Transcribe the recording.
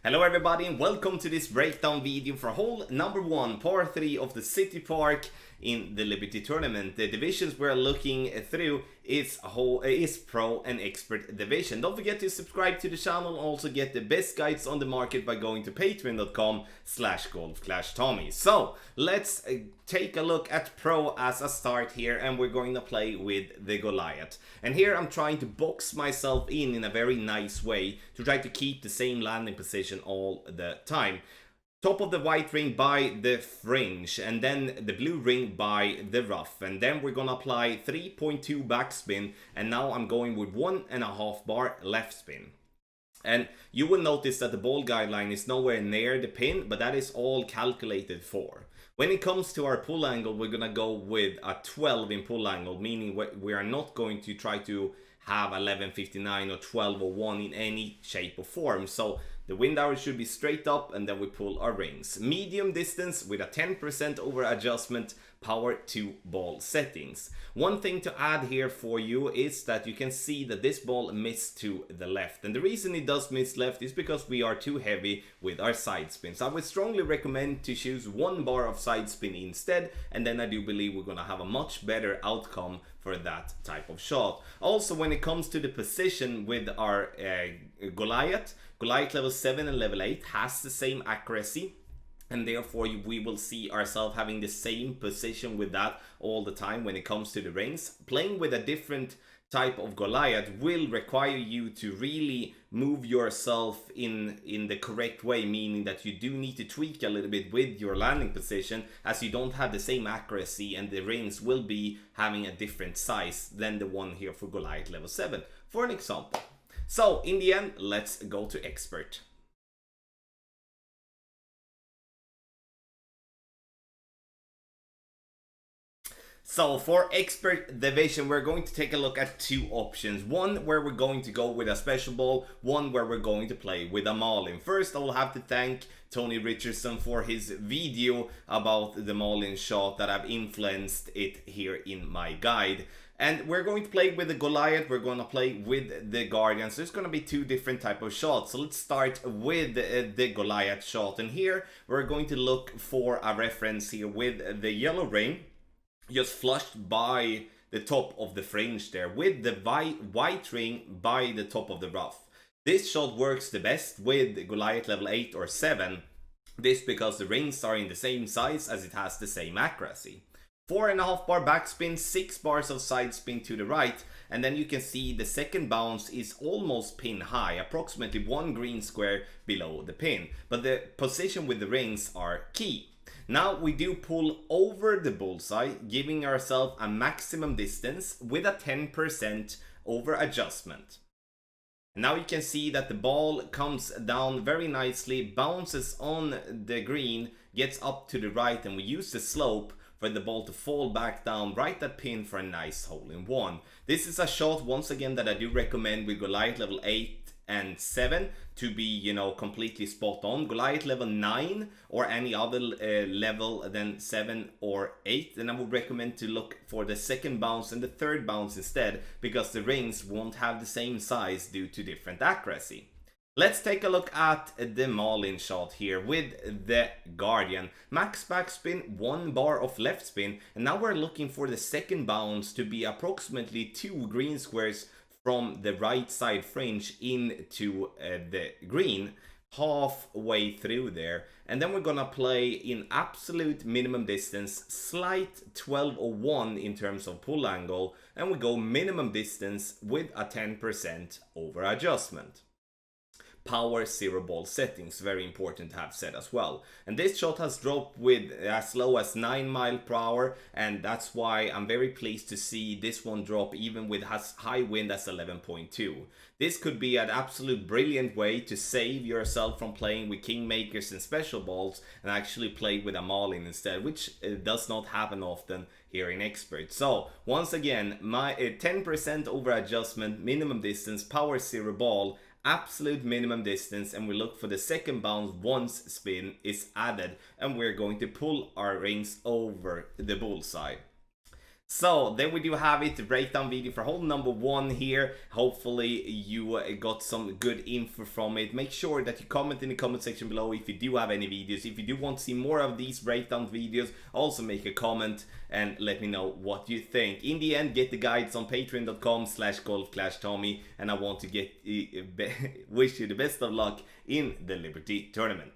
Hello everybody and welcome to this breakdown video for hole number 1, par 3 of the City Park in the Liberty Tournament. The divisions we're looking through is Pro and Expert division. Don't forget to subscribe to the channel and also get the best guides on the market by going to patreon.com/golf-tommy. So let's take a look at Pro as a start here, and we're going to play with the Goliath. And here I'm trying to box myself in a very nice way to try to keep the same landing position all the time. Top of the white ring by the fringe, and then the blue ring by the rough, and then we're gonna apply 3.2 backspin, and now I'm going with 1.5 bar left spin. And you will notice that the ball guideline is nowhere near the pin, but that is all calculated for. When it comes to our pull angle, we're gonna go with a 12 in pull angle, meaning we are not going to try to have 11.59 or 12.01 in any shape or form. So the wind arrow should be straight up, and then we pull our rings. Medium distance with a 10% over adjustment, power to ball settings. One thing to add here for you is that you can see that this ball missed to the left. And the reason it does miss left is because we are too heavy with our side spins. I would strongly recommend to choose 1 bar of side spin instead, and then I do believe we're gonna have a much better outcome for that type of shot. Also, when it comes to the position with our Goliath level 7 and level 8 has the same accuracy, and therefore we will see ourselves having the same position with that all the time when it comes to the rings. Playing with a different type of Goliath will require you to really move yourself in the correct way, meaning that you do need to tweak a little bit with your landing position, as you don't have the same accuracy and the rings will be having a different size than the one here for Goliath level 7, for an example. So in the end, let's go to Expert. So for Expert division, we're going to take a look at 2 options. One where we're going to go with a special ball, one where we're going to play with a Marlin. First, I will have to thank Tony Richardson for his video about the Marlin shot that I've influenced it here in my guide. And we're going to play with the Goliath, we're going to play with the Guardian. So there's going to be 2 different type of shots. So let's start with the Goliath shot. And here we're going to look for a reference here with the yellow ring just flushed by the top of the fringe there, with the white ring by the top of the rough. This shot works the best with Goliath level 8 or 7. This because the rings are in the same size as it has the same accuracy. 4.5 bar backspin, 6 bars of side spin to the right, and then you can see the second bounce is almost pin high, approximately 1 green square below the pin. But the position with the rings are key. Now we do pull over the bullseye, giving ourselves a maximum distance with a 10% over adjustment. Now you can see that the ball comes down very nicely, bounces on the green, gets up to the right, and we use the slope for the ball to fall back down right at pin for a nice hole-in-one. This is a shot, once again, that I do recommend with Goliath level 8 and 7 to be, completely spot on. Goliath level 9 or any other level than 7 or 8, then I would recommend to look for the second bounce and the third bounce instead, because the rings won't have the same size due to different accuracy. Let's take a look at the Marlin shot here with the Guardian. Max backspin, 1 bar of left spin, and now we're looking for the second bounce to be approximately 2 green squares from the right side fringe into the green, halfway through there. And then we're gonna play in absolute minimum distance, slight 12.01 in terms of pull angle, and we go minimum distance with a 10% over adjustment. Power 0 ball settings, very important to have set as well. And this shot has dropped with as low as 9 miles per hour, and that's why I'm very pleased to see this one drop even with as high wind as 11.2. This could be an absolute brilliant way to save yourself from playing with kingmakers and special balls and actually play with a Marlin instead, which does not happen often here in Expert. So once again, my 10% over adjustment, minimum distance, power 0 ball, absolute minimum distance, and we look for the second bounce once spin is added, and we're going to pull our rings over the bullseye. So then we do have it, the breakdown video for hole number 1 here. Hopefully you got some good info from it. Make sure that you comment in the comment section below if you do have any videos. If you do want to see more of these breakdown videos, also make a comment and let me know what you think. In the end, get the guides on patreon.com/golfclashtommy, and I want to wish you the best of luck in the Liberty tournament.